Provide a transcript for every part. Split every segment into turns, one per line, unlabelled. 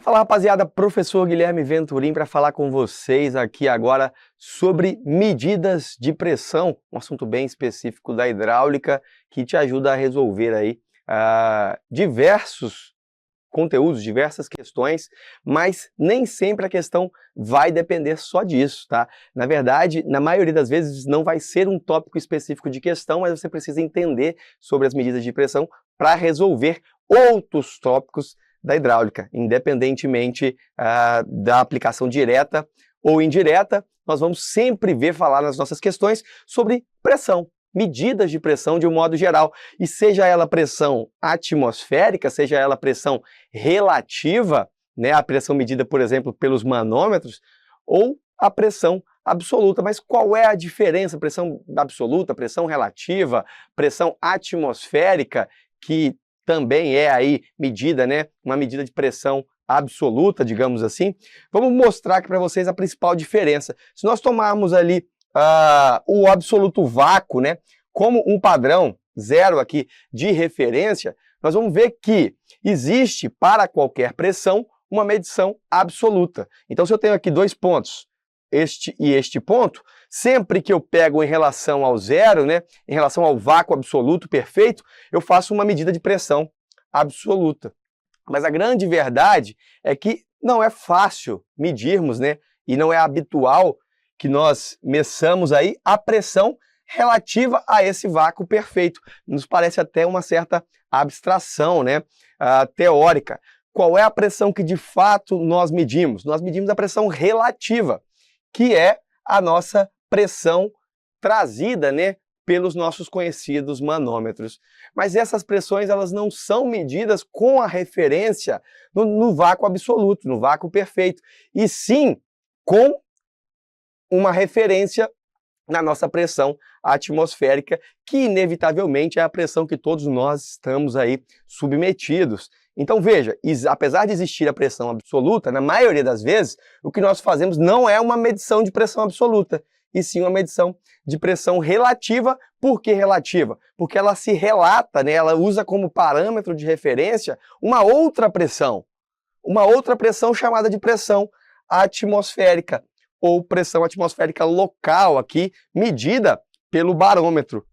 Fala, rapaziada, professor Guilherme Venturim para falar com vocês aqui agora sobre medidas de pressão, um assunto bem específico da hidráulica que te ajuda a resolver aí diversos conteúdos, diversas questões, mas nem sempre a questão vai depender só disso, tá? Na verdade, na maioria das vezes não vai ser um tópico específico de questão, mas você precisa entender sobre as medidas de pressão para resolver outros tópicos da hidráulica, independentemente da aplicação direta ou indireta. Nós vamos sempre falar nas nossas questões sobre pressão, medidas de pressão de um modo geral, e seja ela pressão atmosférica, seja ela pressão relativa, né, a pressão medida, por exemplo, pelos manômetros, ou a pressão absoluta. Mas qual é a diferença? Pressão absoluta, pressão relativa, pressão atmosférica, que também é aí medida, né, uma medida de pressão absoluta, digamos assim. Vamos mostrar aqui para vocês a principal diferença. Se nós tomarmos ali o absoluto vácuo, né, como um padrão zero aqui de referência, nós vamos ver que existe para qualquer pressão uma medição absoluta. Então, se eu tenho aqui dois pontos, este e este ponto, sempre que eu pego em relação ao zero, né, em relação ao vácuo absoluto perfeito, eu faço uma medida de pressão absoluta. Mas a grande verdade é que não é fácil medirmos, né, e não é habitual que nós meçamos aí a pressão relativa a esse vácuo perfeito. Nos parece até uma certa abstração, né, teórica. Qual é a pressão que de fato nós medimos? Nós medimos a pressão relativa, que é a nossa pressão trazida, né, pelos nossos conhecidos manômetros. Mas essas pressões, elas não são medidas com a referência no vácuo absoluto, no vácuo perfeito, e sim com uma referência na nossa pressão atmosférica, que inevitavelmente é a pressão que todos nós estamos aí submetidos. Então veja, apesar de existir a pressão absoluta, na maioria das vezes, o que nós fazemos não é uma medição de pressão absoluta, e sim uma medição de pressão relativa. Por que relativa? Porque ela se relata, né, ela usa como parâmetro de referência uma outra pressão chamada de pressão atmosférica, ou pressão atmosférica local aqui, medida pelo barômetro.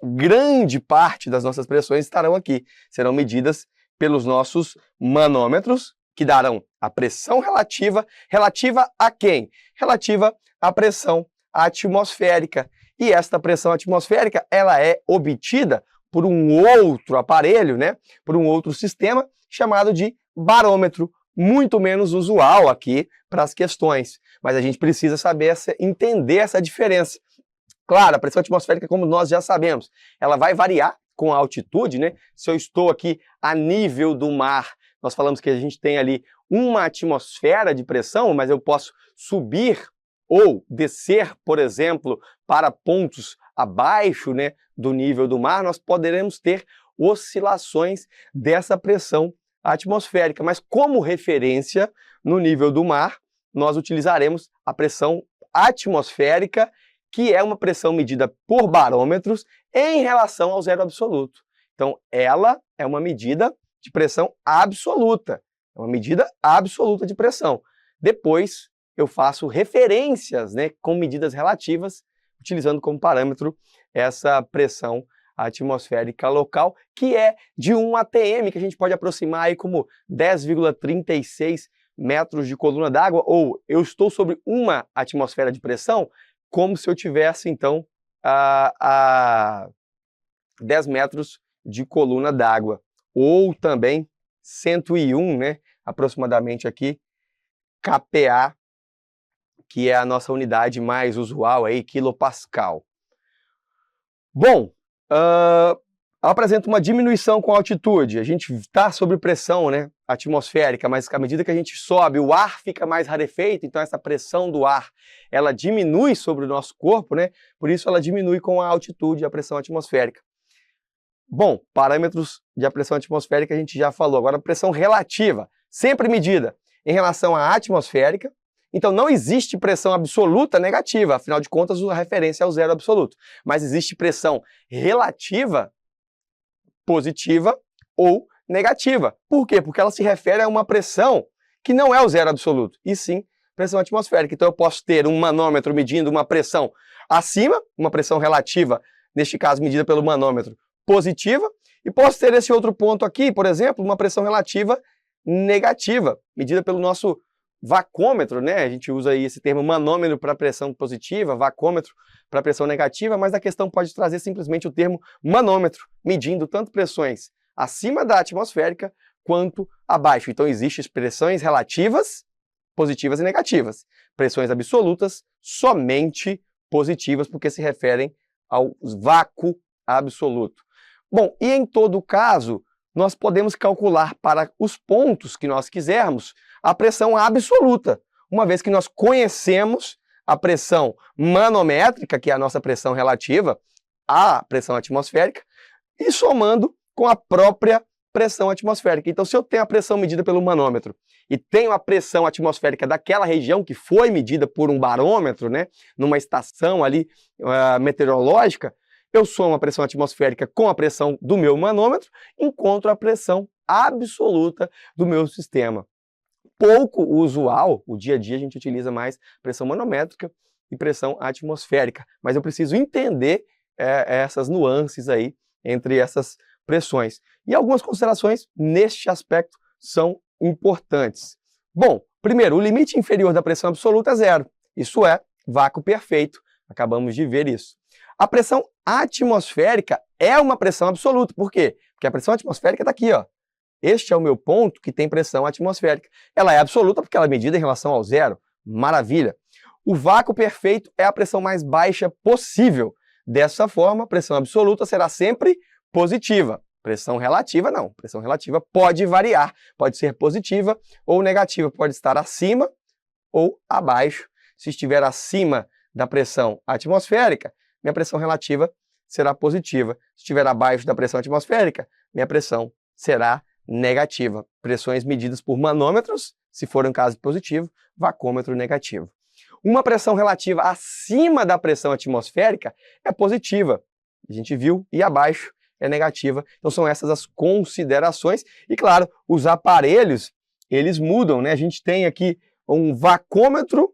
Grande parte das nossas pressões estarão aqui, serão medidas pelos nossos manômetros, que darão a pressão relativa. Relativa a quem? Relativa à pressão atmosférica. E esta pressão atmosférica, ela é obtida por um outro aparelho, né? Por um outro sistema chamado de barômetro, muito menos usual aqui para as questões. Mas a gente precisa saber entender essa diferença. Claro, a pressão atmosférica, como nós já sabemos, ela vai variar com a altitude, né? Se eu estou aqui a nível do mar, nós falamos que a gente tem ali uma atmosfera de pressão, mas eu posso subir ou descer, por exemplo, para pontos abaixo, né, do nível do mar, nós poderemos ter oscilações dessa pressão atmosférica. Mas como referência no nível do mar, nós utilizaremos a pressão atmosférica, que é uma pressão medida por barômetros em relação ao zero absoluto. Então, ela é uma medida de pressão absoluta, é uma medida absoluta de pressão. Depois, eu faço referências, né, com medidas relativas, utilizando como parâmetro essa pressão atmosférica local, que é de 1 atm, que a gente pode aproximar aí como 10,36 metros de coluna d'água, ou eu estou sobre uma atmosfera de pressão, como se eu tivesse, então, a 10 metros de coluna d'água, ou também 101, né, aproximadamente aqui, kPa, que é a nossa unidade mais usual aí, quilopascal. Bom, apresenta uma diminuição com a altitude. A gente está sob pressão, né, atmosférica, mas à medida que a gente sobe, o ar fica mais rarefeito, então essa pressão do ar, ela diminui sobre o nosso corpo, né? Por isso ela diminui com a altitude, a pressão atmosférica. Bom, parâmetros de pressão atmosférica a gente já falou. Agora, a pressão relativa, sempre medida em relação à atmosférica. Então não existe pressão absoluta negativa, afinal de contas a referência é o zero absoluto. Mas existe pressão relativa positiva ou negativa. Por quê? Porque ela se refere a uma pressão que não é o zero absoluto, e sim pressão atmosférica. Então eu posso ter um manômetro medindo uma pressão acima, uma pressão relativa, neste caso medida pelo manômetro, positiva, e posso ter esse outro ponto aqui, por exemplo, uma pressão relativa negativa, medida pelo nosso vacômetro, né? A gente usa aí esse termo manômetro para pressão positiva, vacômetro para pressão negativa, mas a questão pode trazer simplesmente o termo manômetro, medindo tanto pressões acima da atmosférica quanto abaixo. Então existem pressões relativas, positivas e negativas. Pressões absolutas, somente positivas, porque se referem ao vácuo absoluto. Bom, e em todo caso, nós podemos calcular para os pontos que nós quisermos a pressão absoluta, uma vez que nós conhecemos a pressão manométrica, que é a nossa pressão relativa à pressão atmosférica, e somando com a própria pressão atmosférica. Então, se eu tenho a pressão medida pelo manômetro e tenho a pressão atmosférica daquela região que foi medida por um barômetro, né, numa estação ali meteorológica, eu somo a pressão atmosférica com a pressão do meu manômetro, encontro a pressão absoluta do meu sistema. Pouco usual, o dia a dia a gente utiliza mais pressão manométrica e pressão atmosférica, mas eu preciso entender essas nuances aí entre essas pressões. E algumas considerações neste aspecto são importantes. Bom, primeiro, o limite inferior da pressão absoluta é zero. Isso é vácuo perfeito. Acabamos de ver isso. A pressão atmosférica é uma pressão absoluta. Por quê? Porque a pressão atmosférica está aqui, ó. Este é o meu ponto que tem pressão atmosférica. Ela é absoluta porque ela é medida em relação ao zero. Maravilha. O vácuo perfeito é a pressão mais baixa possível. Dessa forma, a pressão absoluta será sempre positiva. Pressão relativa, não. Pressão relativa pode variar. Pode ser positiva ou negativa. Pode estar acima ou abaixo. Se estiver acima da pressão atmosférica, minha pressão relativa será positiva. Se estiver abaixo da pressão atmosférica, minha pressão será negativa. Pressões medidas por manômetros, se for um caso positivo, vacômetro negativo. Uma pressão relativa acima da pressão atmosférica é positiva, a gente viu, e abaixo é negativa. Então são essas as considerações. E claro, os aparelhos, eles mudam, né? A gente tem aqui um vacômetro,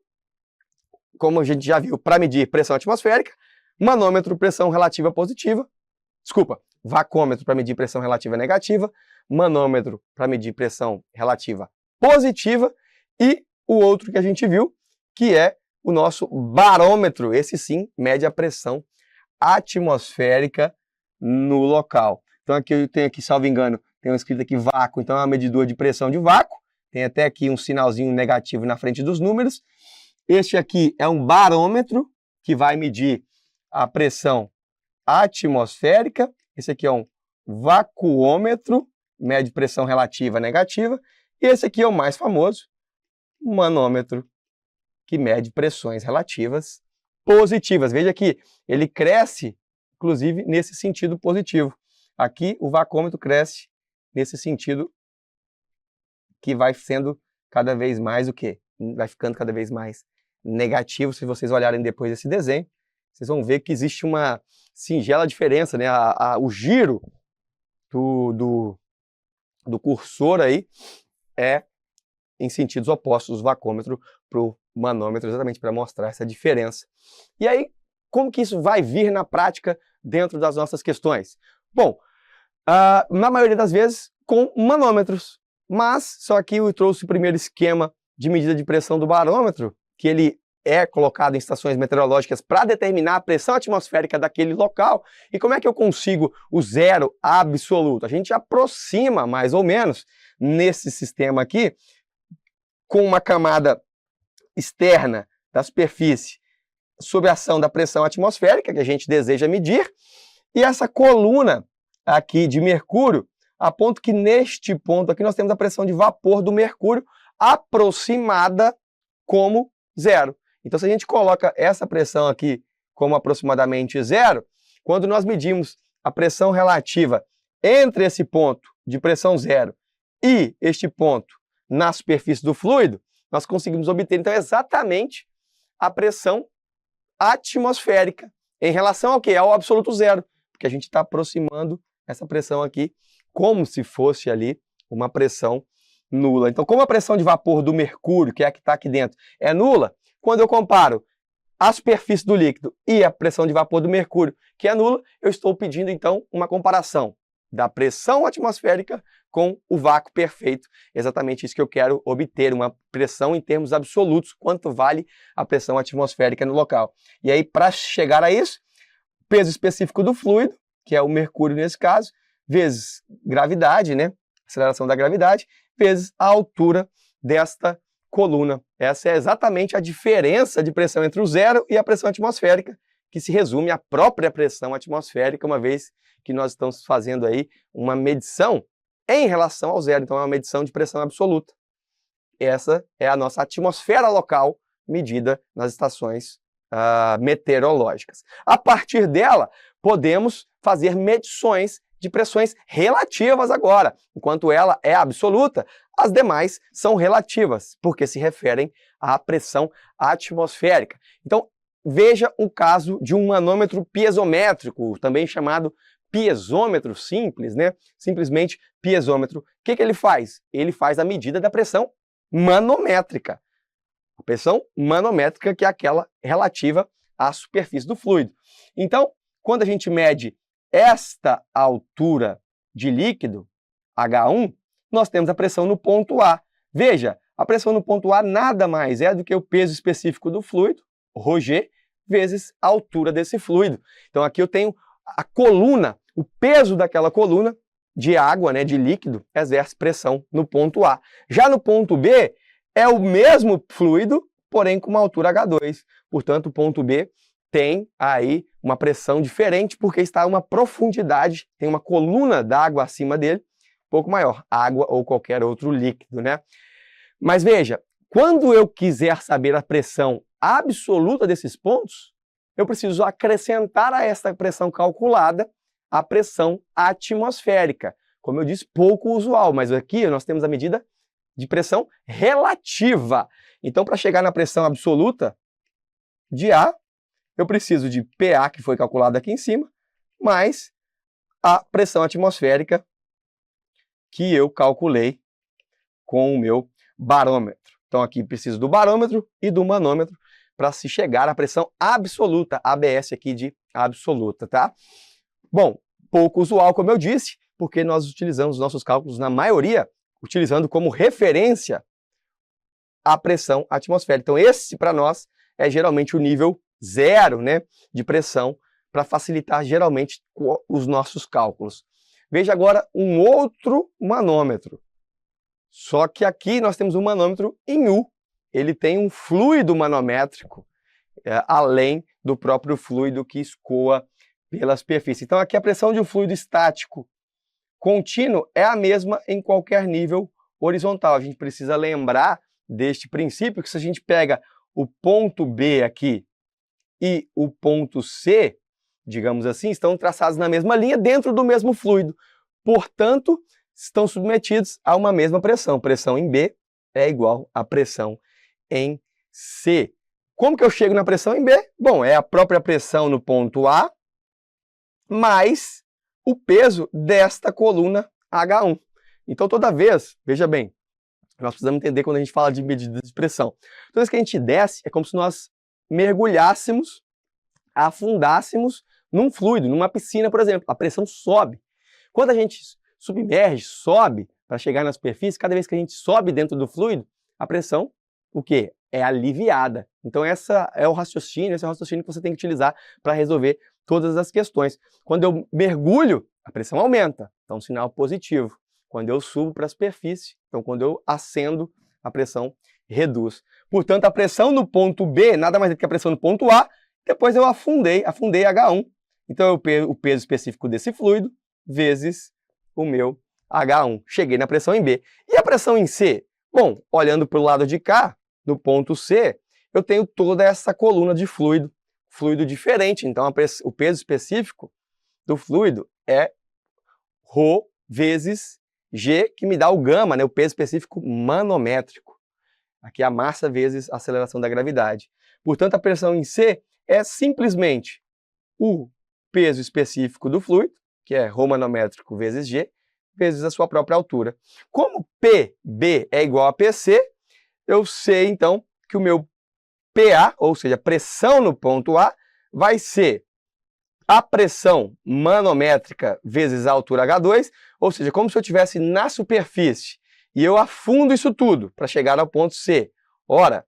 como a gente já viu, para medir pressão atmosférica, manômetro, pressão relativa positiva, vacômetro para medir pressão relativa negativa, manômetro para medir pressão relativa positiva e o outro que a gente viu, que é o nosso barômetro. Esse sim mede a pressão atmosférica no local. Então aqui eu tenho aqui, salvo engano, tem um escrito aqui vácuo, então é uma medidor de pressão de vácuo. Tem até aqui um sinalzinho negativo na frente dos números. Este aqui é um barômetro que vai medir a pressão atmosférica. Esse aqui é um vacuômetro, mede pressão relativa negativa. E esse aqui é o mais famoso, manômetro, que mede pressões relativas positivas. Veja que ele cresce, inclusive, nesse sentido positivo. Aqui o vacômetro cresce nesse sentido que vai sendo cada vez mais o quê? Vai ficando cada vez mais negativo. Se vocês olharem depois desse desenho, vocês vão ver que existe uma singela diferença, né? O giro do cursor aí é em sentidos opostos, o vacômetro para o manômetro, exatamente para mostrar essa diferença. E aí, como que isso vai vir na prática dentro das nossas questões? Bom, na maioria das vezes com manômetros, mas só aqui eu trouxe o primeiro esquema de medida de pressão do barômetro, que ele é colocado em estações meteorológicas para determinar a pressão atmosférica daquele local. E como é que eu consigo o zero absoluto? A gente aproxima, mais ou menos, nesse sistema aqui, com uma camada externa da superfície sob a ação da pressão atmosférica, que a gente deseja medir, e essa coluna aqui de mercúrio, a ponto que neste ponto aqui nós temos a pressão de vapor do mercúrio aproximada como zero. Então, se a gente coloca essa pressão aqui como aproximadamente zero, quando nós medimos a pressão relativa entre esse ponto de pressão zero e este ponto na superfície do fluido, nós conseguimos obter, então, exatamente a pressão atmosférica em relação ao quê? Ao absoluto zero, porque a gente está aproximando essa pressão aqui como se fosse ali uma pressão nula. Então, como a pressão de vapor do mercúrio, que é a que está aqui dentro, é nula, quando eu comparo a superfície do líquido e a pressão de vapor do mercúrio, que é nula, eu estou pedindo, então, uma comparação da pressão atmosférica com o vácuo perfeito. Exatamente isso que eu quero obter, uma pressão em termos absolutos, quanto vale a pressão atmosférica no local. E aí, para chegar a isso, peso específico do fluido, que é o mercúrio nesse caso, vezes gravidade, né? Aceleração da gravidade, vezes a altura desta coluna. Essa é exatamente a diferença de pressão entre o zero e a pressão atmosférica, que se resume à própria pressão atmosférica, uma vez que nós estamos fazendo aí uma medição em relação ao zero, então é uma medição de pressão absoluta. Essa é a nossa atmosfera local medida nas estações meteorológicas. A partir dela, podemos fazer medições de pressões relativas agora. Enquanto ela é absoluta, as demais são relativas, porque se referem à pressão atmosférica. Então, veja o caso de um manômetro piezométrico, também chamado piezômetro simples, né? Simplesmente piezômetro. O que ele faz? Ele faz a medida da pressão manométrica. A pressão manométrica, que é aquela relativa à superfície do fluido. Então, quando a gente mede esta altura de líquido, H1, nós temos a pressão no ponto A. Veja, a pressão no ponto A nada mais é do que o peso específico do fluido, ρg, vezes a altura desse fluido. Então aqui eu tenho a coluna, o peso daquela coluna de água, né, de líquido, exerce pressão no ponto A. Já no ponto B, é o mesmo fluido, porém com uma altura H2. Portanto, o ponto B tem aí uma pressão diferente, porque está a uma profundidade, tem uma coluna d'água acima dele, um pouco maior, água ou qualquer outro líquido, né? Mas veja, quando eu quiser saber a pressão absoluta desses pontos, eu preciso acrescentar a essa pressão calculada a pressão atmosférica. Como eu disse, pouco usual, mas aqui nós temos a medida de pressão relativa. Então, para chegar na pressão absoluta de A, eu preciso de PA, que foi calculado aqui em cima, mais a pressão atmosférica que eu calculei com o meu barômetro. Então, aqui preciso do barômetro e do manômetro para se chegar à pressão absoluta, ABS aqui de absoluta, tá? Bom, pouco usual, como eu disse, porque nós utilizamos nossos cálculos, na maioria, utilizando como referência a pressão atmosférica. Então, esse, para nós, é geralmente o nível zero, né, de pressão, para facilitar geralmente os nossos cálculos. Veja agora um outro manômetro. Só que aqui nós temos um manômetro em U. Ele tem um fluido manométrico, além do próprio fluido que escoa pela superfície. Então aqui a pressão de um fluido estático contínuo é a mesma em qualquer nível horizontal. A gente precisa lembrar deste princípio, que se a gente pega o ponto B aqui e o ponto C, digamos assim, estão traçados na mesma linha dentro do mesmo fluido. Portanto, estão submetidos a uma mesma pressão. Pressão em B é igual a pressão em C. Como que eu chego na pressão em B? Bom, é a própria pressão no ponto A, mais o peso desta coluna H1. Então, toda vez, veja bem, nós precisamos entender quando a gente fala de medida de pressão. Toda vez que a gente desce, é como se nós mergulhássemos, afundássemos num fluido, numa piscina, por exemplo. A pressão sobe. Quando a gente submerge, sobe para chegar na superfície, cada vez que a gente sobe dentro do fluido, a pressão, o quê? É aliviada. Então essa é o raciocínio, esse é o raciocínio que você tem que utilizar para resolver todas as questões. Quando eu mergulho, a pressão aumenta, então sinal positivo. Quando eu subo para a superfície, então quando eu ascendo, a pressão reduz. Portanto, a pressão no ponto B nada mais é do que a pressão no ponto A, depois eu afundei H1. Então o peso específico desse fluido vezes o meu H1. Cheguei na pressão em B. E a pressão em C? Bom, olhando para o lado de cá, no ponto C, eu tenho toda essa coluna de fluido diferente. Então o peso específico do fluido é ρ vezes G, que me dá o gama, né, o peso específico manométrico. Aqui a massa vezes a aceleração da gravidade. Portanto, a pressão em C é simplesmente o peso específico do fluido, que é ρ manométrico vezes G, vezes a sua própria altura. Como PB é igual a PC, eu sei, então, que o meu PA, ou seja, pressão no ponto A, vai ser a pressão manométrica vezes a altura H2, ou seja, como se eu estivesse na superfície e eu afundo isso tudo para chegar ao ponto C. Ora,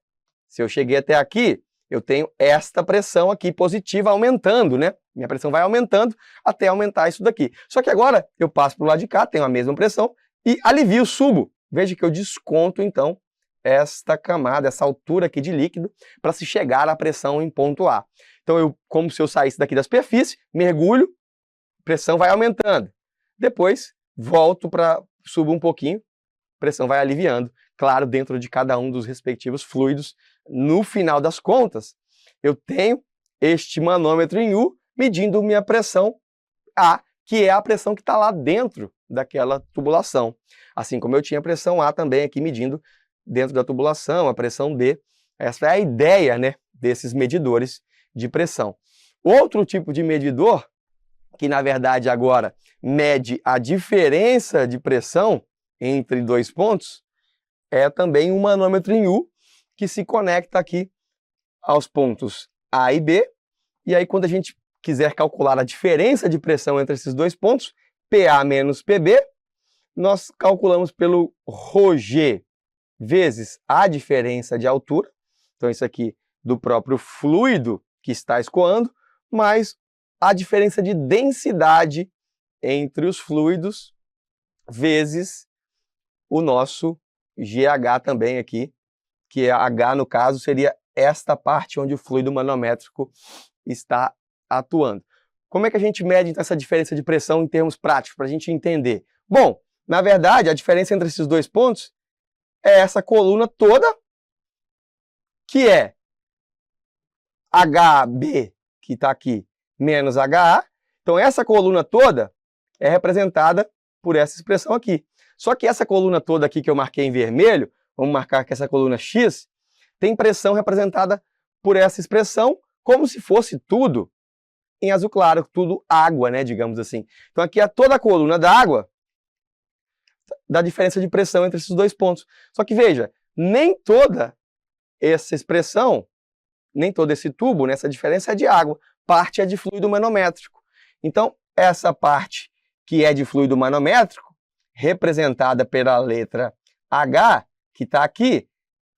se eu cheguei até aqui, eu tenho esta pressão aqui positiva aumentando, né? Minha pressão vai aumentando até aumentar isso daqui. Só que agora eu passo para o lado de cá, tenho a mesma pressão e alivio, subo. Veja que eu desconto, então, esta camada, essa altura aqui de líquido, para se chegar à pressão em ponto A. Então, como se eu saísse daqui da superfície, mergulho, pressão vai aumentando. Depois, volto para, subo um pouquinho, pressão vai aliviando. Claro, dentro de cada um dos respectivos fluidos. No final das contas, eu tenho este manômetro em U medindo minha pressão A, que é a pressão que está lá dentro daquela tubulação. Assim como eu tinha a pressão A também aqui medindo dentro da tubulação, a pressão D. Essa é a ideia, né, desses medidores de pressão. Outro tipo de medidor, que na verdade agora mede a diferença de pressão entre dois pontos, é também um manômetro em U, que se conecta aqui aos pontos A e B, e aí quando a gente quiser calcular a diferença de pressão entre esses dois pontos, PA menos PB, nós calculamos pelo ρg vezes a diferença de altura, então isso aqui do próprio fluido que está escoando, mais a diferença de densidade entre os fluidos, vezes o nosso GH também aqui, que é H, no caso, seria esta parte onde o fluido manométrico está atuando. Como é que a gente mede então, essa diferença de pressão em termos práticos, para a gente entender? Bom, na verdade, a diferença entre esses dois pontos é essa coluna toda, que é HB, que está aqui, menos HA. Então, essa coluna toda é representada por essa expressão aqui. Só que essa coluna toda aqui que eu marquei em vermelho, vamos marcar que essa coluna X, tem pressão representada por essa expressão, como se fosse tudo em azul claro, tudo água, né, digamos assim. Então, aqui é toda a coluna da água, da diferença de pressão entre esses dois pontos. Só que veja, nem toda essa expressão, nem todo esse tubo, essa diferença é de água, parte é de fluido manométrico. Então, essa parte que é de fluido manométrico, representada pela letra H, que está aqui,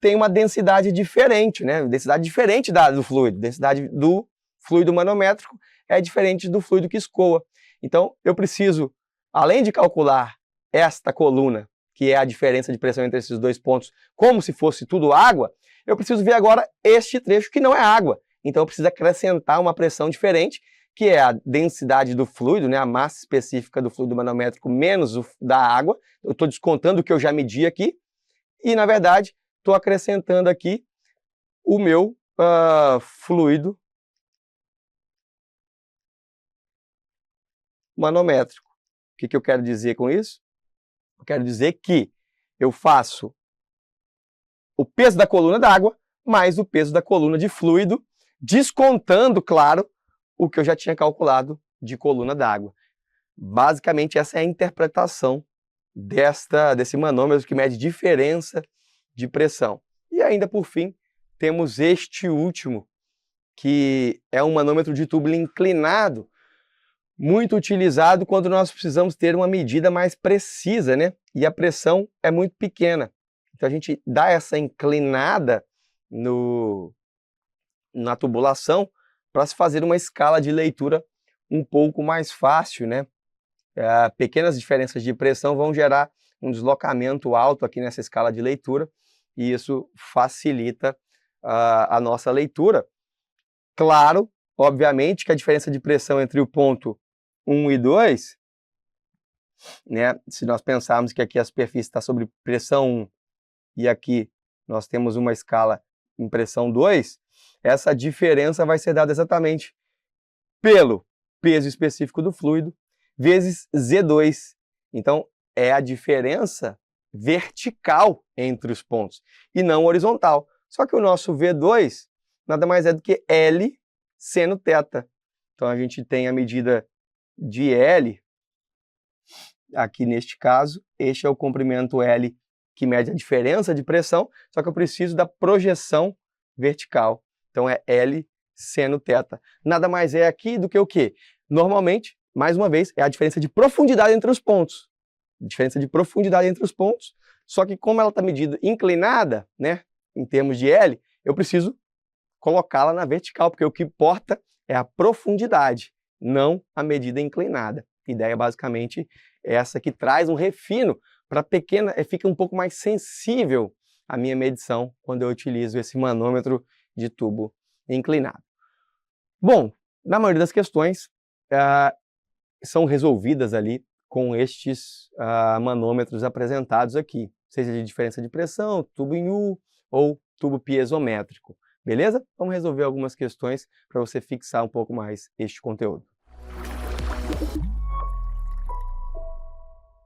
tem uma densidade diferente, né? Densidade diferente do fluido. Densidade do fluido manométrico é diferente do fluido que escoa. Então, eu preciso, além de calcular esta coluna, que é a diferença de pressão entre esses dois pontos, como se fosse tudo água, eu preciso ver agora este trecho que não é água. Então, eu preciso acrescentar uma pressão diferente, que é a densidade do fluido, né, a massa específica do fluido manométrico menos da água. Eu estou descontando o que eu já medi aqui. E, na verdade, estou acrescentando aqui o meu fluido manométrico. O que eu quero dizer com isso? Eu quero dizer que eu faço o peso da coluna d'água mais o peso da coluna de fluido, descontando, claro, o que eu já tinha calculado de coluna d'água. Basicamente, essa é a interpretação desse manômetro que mede diferença de pressão. E ainda, por fim, temos este último, que é um manômetro de tubo inclinado, muito utilizado quando nós precisamos ter uma medida mais precisa, né? E a pressão é muito pequena. Então, a gente dá essa inclinada na tubulação para se fazer uma escala de leitura um pouco mais fácil, né? Pequenas diferenças de pressão vão gerar um deslocamento alto aqui nessa escala de leitura e isso facilita a nossa leitura. Claro, obviamente, que a diferença de pressão entre o ponto 1 e 2, né, se nós pensarmos que aqui a superfície está sob pressão 1 e aqui nós temos uma escala em pressão 2, essa diferença vai ser dada exatamente pelo peso específico do fluido vezes Z2. Então, é a diferença vertical entre os pontos e não horizontal. Só que o nosso V2 nada mais é do que L seno θ. Então, a gente tem a medida de L aqui neste caso, este é o comprimento L que mede a diferença de pressão, só que eu preciso da projeção vertical. Então é L seno θ. Nada mais é aqui do que o quê? Normalmente, mais uma vez, é a diferença de profundidade entre os pontos. Diferença de profundidade entre os pontos, só que como ela está medida inclinada, né, em termos de L, eu preciso colocá-la na vertical, porque o que importa é a profundidade, não a medida inclinada. A ideia basicamente é essa que traz um refino para pequena, fica um pouco mais sensível a minha medição quando eu utilizo esse manômetro de tubo inclinado. Bom, na maioria das questões são resolvidas ali com estes manômetros apresentados aqui, seja de diferença de pressão, tubo em U ou tubo piezométrico. Beleza? Vamos resolver algumas questões para você fixar um pouco mais este conteúdo.